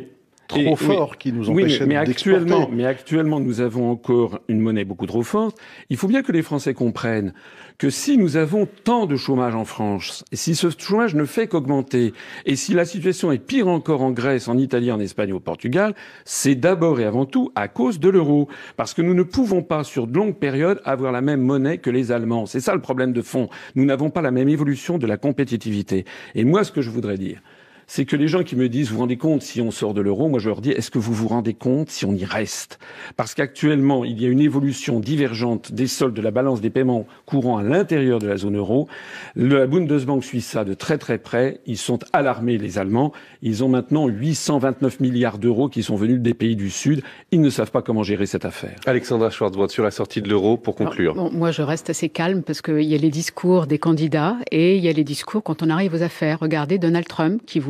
trop fort qui nous empêchait d'exporter. Mais actuellement, nous avons encore une monnaie beaucoup trop forte. Il faut bien que les Français comprennent que si nous avons tant de chômage en France, et si ce chômage ne fait qu'augmenter, et si la situation est pire encore en Grèce, en Italie, en Espagne, au Portugal, c'est d'abord et avant tout à cause de l'euro. Parce que nous ne pouvons pas, sur de longues périodes, avoir la même monnaie que les Allemands. C'est ça le problème de fond. Nous n'avons pas la même évolution de la compétitivité. Et moi, ce que je voudrais dire, c'est que les gens qui me disent, vous vous rendez compte si on sort de l'euro, moi je leur dis, est-ce que vous vous rendez compte si on y reste? Parce qu'actuellement, il y a une évolution divergente des soldes de la balance des paiements courants à l'intérieur de la zone euro. La Bundesbank suit ça de très très près. Ils sont alarmés, les Allemands. Ils ont maintenant 829 milliards d'euros qui sont venus des pays du Sud. Ils ne savent pas comment gérer cette affaire. Alexandra Schwarzbrod, sur la sortie de l'euro, pour conclure. Bon, moi, je reste assez calme parce qu'il y a les discours des candidats et il y a les discours quand on arrive aux affaires. Regardez Donald Trump qui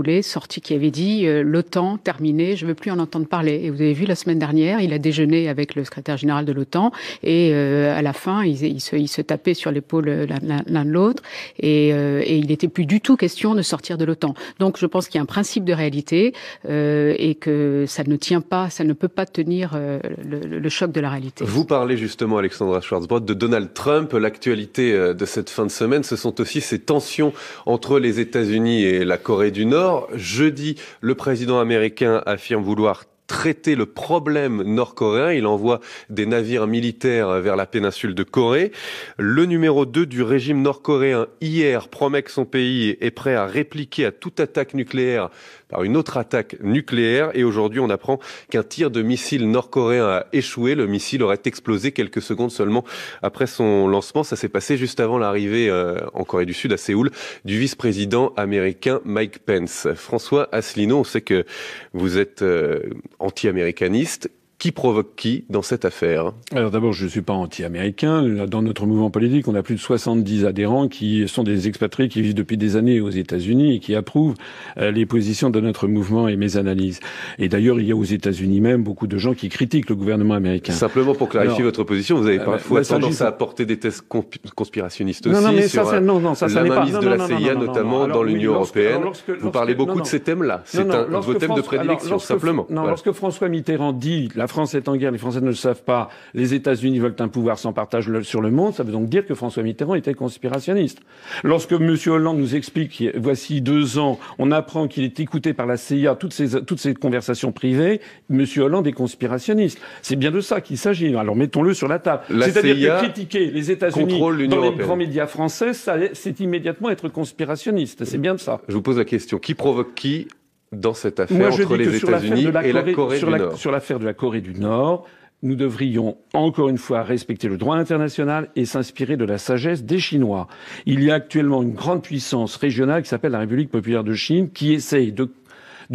avait dit l'OTAN terminé, je ne veux plus en entendre parler. Et vous avez vu la semaine dernière, il a déjeuné avec le secrétaire général de l'OTAN et à la fin, ils se tapaient sur l'épaule l'un de l'autre et il n'était plus du tout question de sortir de l'OTAN. Donc je pense qu'il y a un principe de réalité et que ça ne tient pas, ça ne peut pas tenir le choc de la réalité. Vous parlez justement, Alexandra Schwarzbrod, de Donald Trump. L'actualité de cette fin de semaine, ce sont aussi ces tensions entre les États-Unis et la Corée du Nord. Alors, jeudi, le président américain affirme vouloir traiter le problème nord-coréen. Il envoie des navires militaires vers la péninsule de Corée. Le numéro 2 du régime nord-coréen, hier, promet que son pays est prêt à répliquer à toute attaque nucléaire par une autre attaque nucléaire. Et aujourd'hui, on apprend qu'un tir de missile nord-coréen a échoué. Le missile aurait explosé quelques secondes seulement après son lancement. Ça s'est passé juste avant l'arrivée en Corée du Sud, à Séoul, du vice-président américain Mike Pence. François Asselineau, on sait que vous êtes anti-américaniste. Qui provoque qui dans cette affaire? Alors d'abord, je ne suis pas anti-américain. Dans notre mouvement politique, on a plus de 70 adhérents qui sont des expatriés qui vivent depuis des années aux États-Unis et qui approuvent les positions de notre mouvement et mes analyses. Et d'ailleurs, il y a aux États-Unis même beaucoup de gens qui critiquent le gouvernement américain. Simplement pour clarifier votre position, vous avez parfois tendance à apporter des thèses conspirationnistes aussi sur la mainmise de la CIA, notamment dans l'Union européenne. Vous parlez beaucoup de ces thèmes-là. C'est un de vos thèmes de prédilection, simplement. Lorsque François Mitterrand dit la France est en guerre, les Français ne le savent pas, les États-Unis veulent un pouvoir sans partage sur le monde, ça veut donc dire que François Mitterrand était conspirationniste. Lorsque M. Hollande nous explique, voici 2 ans, on apprend qu'il est écouté par la CIA, toutes ces conversations privées, M. Hollande est conspirationniste. C'est bien de ça qu'il s'agit. Alors mettons-le sur la table. C'est-à-dire que critiquer les États-Unis dans les grands médias français, c'est immédiatement être conspirationniste. C'est bien de ça. Je vous pose la question, qui provoque qui dans cette affaire entre les États-Unis et la Corée du Nord? Sur l'affaire de la Corée du Nord, nous devrions encore une fois respecter le droit international et s'inspirer de la sagesse des Chinois. Il y a actuellement une grande puissance régionale qui s'appelle la République populaire de Chine qui essaye de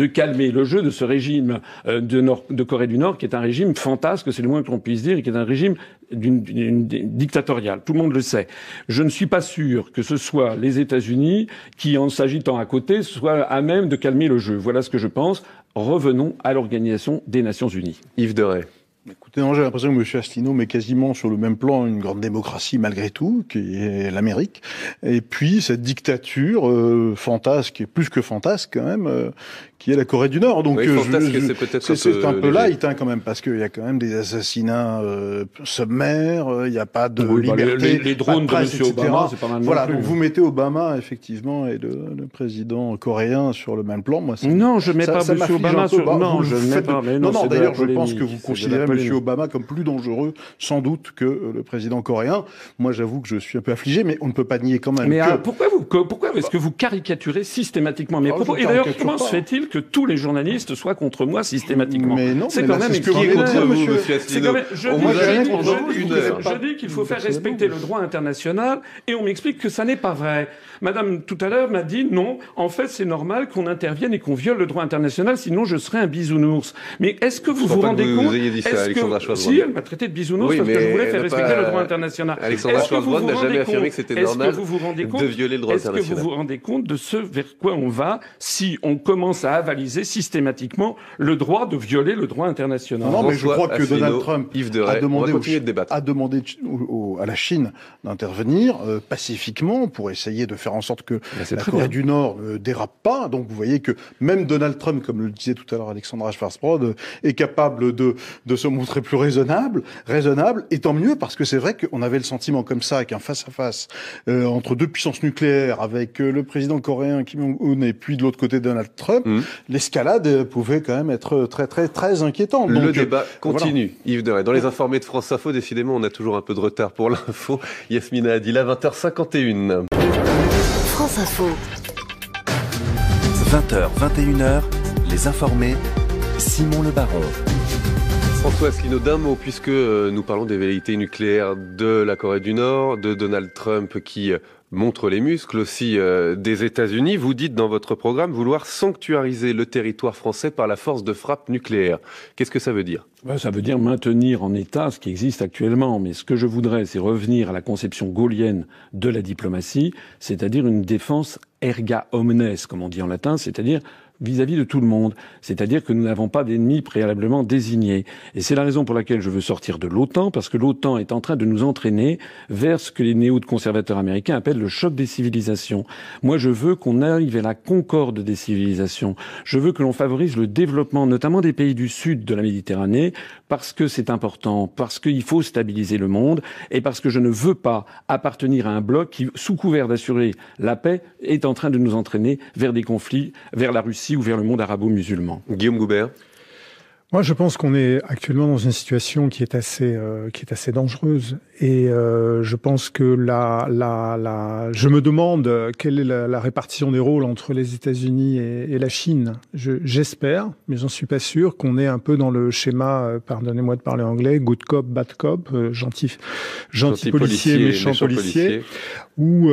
calmer le jeu de ce régime de Corée du Nord, qui est un régime fantasque, c'est le moins qu'on puisse dire, et qui est un régime dictatorial. Tout le monde le sait. Je ne suis pas sûr que ce soit les États-Unis qui, en s'agitant à côté, soient à même de calmer le jeu. Voilà ce que je pense. Revenons à l'Organisation des Nations Unies. Yves Deray. Écoutez, non, j'ai l'impression que M. Asselineau met quasiment sur le même plan une grande démocratie malgré tout, qui est l'Amérique, et puis cette dictature fantasque, et plus que fantasque quand même, qui est la Corée du Nord. Donc c'est un peu light quand même, parce qu'il y a quand même des assassinats sommaires, il n'y a pas de liberté, les drones pas de presse, de M. Obama, c'est pas mal. Voilà, non plus. donc vous mettez Obama effectivement et le président coréen sur le même plan. Moi, non, je mets pas M. Obama sur. Non, je ne mets pas. Non, d'ailleurs, je pense que vous considérez M. Obama comme plus dangereux, sans doute, que le président coréen. Moi, j'avoue que je suis un peu affligé, mais on ne peut pas nier quand même. Mais pourquoi est-ce que vous caricaturez systématiquement mes propos? Et d'ailleurs, comment se fait-il que tous les journalistes soient contre moi systématiquement? Mais non, c'est quand même contre vous, monsieur Asselineau. Je dis qu'il faut faire respecter le droit international, et on m'explique que ça n'est pas vrai. Madame, tout à l'heure, m'a dit non, en fait, c'est normal qu'on intervienne et qu'on viole le droit international, sinon je serais un bisounours. Mais est-ce que vous vous rendez compte? Si, elle m'a traité de bisounours parce que je voulais faire respecter le droit international. Alexandra Schwarzbrod n'a jamais affirmé que c'était normal de violer le droit international. Est-ce que vous vous rendez compte de ce vers quoi on va si on commence à avaliser systématiquement le droit de violer le droit international? Non, mais je crois que Donald Trump a demandé à la Chine d'intervenir pacifiquement pour essayer de faire en sorte que la Corée du Nord ne dérape pas. Donc vous voyez que même Donald Trump, comme le disait tout à l'heure Alexandra Schwarzbrod, est capable de se montrer plus raisonnable, et tant mieux, parce que c'est vrai qu'on avait le sentiment comme ça, qu'un face-à-face entre deux puissances nucléaires, avec le président coréen Kim Jong-un et puis de l'autre côté Donald Trump, l'escalade pouvait quand même être très très très inquiétante. Donc, le débat continue. Voilà. Yves Deray. Dans les informés de France Info, décidément, on a toujours un peu de retard pour l'info. Yasmina Adila, 20h51. France Info. 20h, 21h, les informés, Simon Le Baron. François Asselineau, d'un mot, puisque nous parlons des velléités nucléaires de la Corée du Nord, de Donald Trump qui montre les muscles aussi des États-Unis. Vous dites dans votre programme vouloir sanctuariser le territoire français par la force de frappe nucléaire. Qu'est-ce que ça veut dire ? Ça veut dire maintenir en état ce qui existe actuellement. Mais ce que je voudrais, c'est revenir à la conception gaullienne de la diplomatie, c'est-à-dire une défense erga omnes, comme on dit en latin, c'est-à-dire vis-à-vis de tout le monde. C'est-à-dire que nous n'avons pas d'ennemis préalablement désignés. Et c'est la raison pour laquelle je veux sortir de l'OTAN, parce que l'OTAN est en train de nous entraîner vers ce que les néo-conservateurs américains appellent le choc des civilisations. Moi, je veux qu'on arrive à la concorde des civilisations. Je veux que l'on favorise le développement, notamment des pays du sud de la Méditerranée, parce que c'est important, parce qu'il faut stabiliser le monde, et parce que je ne veux pas appartenir à un bloc qui, sous couvert d'assurer la paix, est en train de nous entraîner vers des conflits, vers la Russie ou vers le monde arabo-musulman. Guillaume Goubert. Moi, je pense qu'on est actuellement dans une situation qui est assez dangereuse, et je pense que je me demande quelle est la répartition des rôles entre les États-Unis et la Chine. J'espère, mais j'en suis pas sûr, qu'on est un peu dans le schéma, pardonnez-moi de parler anglais, good cop, bad cop, gentil policier, méchant policier, où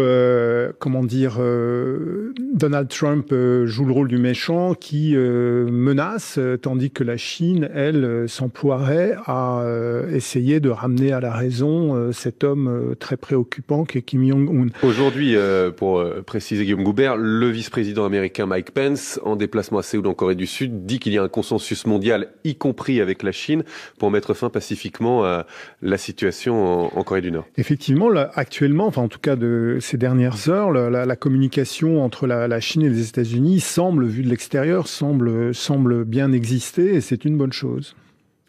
Donald Trump joue le rôle du méchant qui menace, tandis que la Chine, elle, s'emploierait à essayer de ramener à la raison cet homme très préoccupant qu'est Kim Jong-un. Aujourd'hui, pour préciser Guillaume Goubert, le vice-président américain Mike Pence, en déplacement à Séoul en Corée du Sud, dit qu'il y a un consensus mondial, y compris avec la Chine, pour mettre fin pacifiquement à la situation en Corée du Nord. Effectivement, là, actuellement, enfin en tout cas de ces dernières heures, la communication entre la Chine et les États-Unis semble, vue de l'extérieur, semble bien exister, et c'est une bonne chose.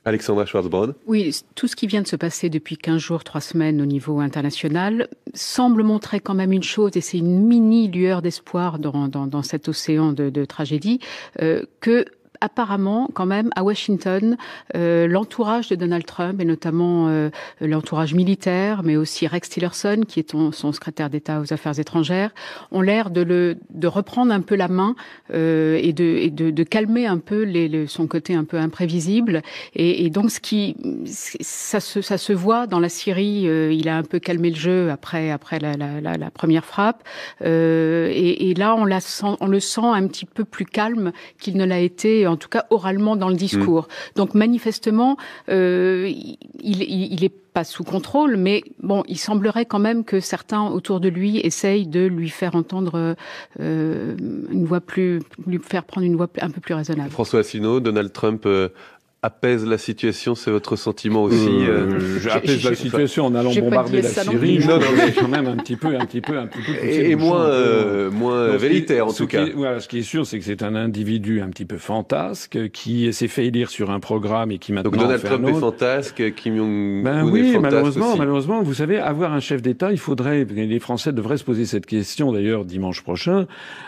Alexandra Schwarzbrod. Oui, tout ce qui vient de se passer depuis 15 jours, 3 semaines au niveau international semble montrer quand même une chose, et c'est une mini lueur d'espoir dans cet océan de tragédie, que apparemment, quand même, à Washington, l'entourage de Donald Trump, et notamment l'entourage militaire, mais aussi Rex Tillerson, qui est son secrétaire d'État aux Affaires étrangères, ont l'air de reprendre un peu la main et de calmer un peu son côté un peu imprévisible. Et donc, ça se voit dans la Syrie. Il a un peu calmé le jeu après la première frappe. Et là, on le sent un petit peu plus calme qu'il ne l'a été, en tout cas oralement dans le discours. Donc manifestement, il est pas sous contrôle, mais bon, il semblerait quand même que certains autour de lui essayent de lui faire entendre une voix lui faire prendre une voix un peu plus raisonnable. François Asselineau, Donald Trump apaise la situation, c'est votre sentiment aussi Apaise la situation en allant bombarder la Syrie. Non, mais quand même un petit peu. Et moins velléitaire en tout cas. Voilà, ce qui est sûr, c'est que c'est un individu un petit peu fantasque qui s'est fait élire sur un programme et qui maintenant. Donc Donald Trump est fantasque, Kim Jong-un oui, est fantasque aussi. malheureusement, vous savez, avoir un chef d'État, les Français devraient se poser cette question d'ailleurs dimanche prochain.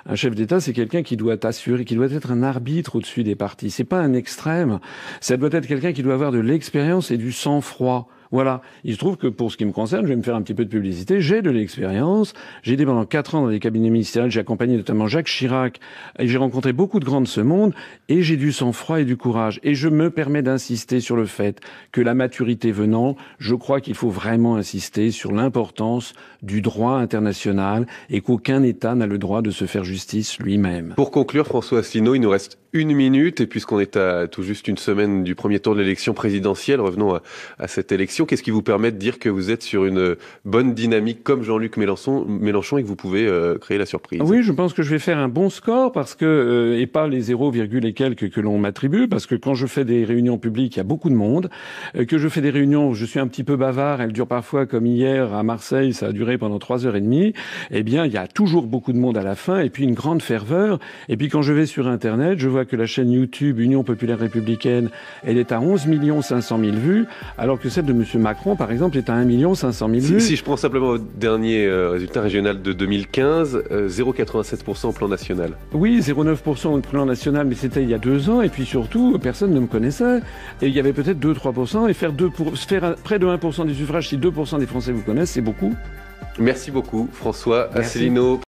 Un chef d'État, c'est quelqu'un qui doit être un arbitre au-dessus des partis. C'est pas un extrême. Ça doit être quelqu'un qui doit avoir de l'expérience et du sang-froid. Voilà. Il se trouve que pour ce qui me concerne, je vais me faire un petit peu de publicité. J'ai de l'expérience. J'ai été pendant 4 ans dans des cabinets ministériels. J'ai accompagné notamment Jacques Chirac. Et j'ai rencontré beaucoup de grands de ce monde. Et j'ai du sang-froid et du courage. Et je me permets d'insister sur le fait que la maturité venant, je crois qu'il faut vraiment insister sur l'importance du droit international et qu'aucun État n'a le droit de se faire justice lui-même. Pour conclure, François Asselineau, il nous reste 1 minute. Et puisqu'on est à tout juste une semaine du premier tour de l'élection présidentielle, revenons à cette élection. Qu'est-ce qui vous permet de dire que vous êtes sur une bonne dynamique comme Jean-Luc Mélenchon et que vous pouvez créer la surprise? Oui, je pense que je vais faire un bon score parce que et pas les 0, et quelques que l'on m'attribue, parce que quand je fais des réunions publiques, il y a beaucoup de monde, que je fais des réunions où je suis un petit peu bavard, elles durent parfois comme hier à Marseille, ça a duré pendant 3h30, eh bien, il y a toujours beaucoup de monde à la fin et puis une grande ferveur. Et puis quand je vais sur Internet, je vois que la chaîne YouTube Union Populaire Républicaine, elle est à 11 500 000 vues, alors que celle de M. Macron, par exemple, est à 1 500 000 vues. Si je prends simplement au dernier résultat régional de 2015, 0,87% au plan national. Oui, 0,9% au plan national, mais c'était il y a 2 ans, et puis surtout, personne ne me connaissait. Et il y avait peut-être 2-3%, et faire près de 1% des suffrages, si 2% des Français vous connaissent, c'est beaucoup. Merci beaucoup, François Asselineau.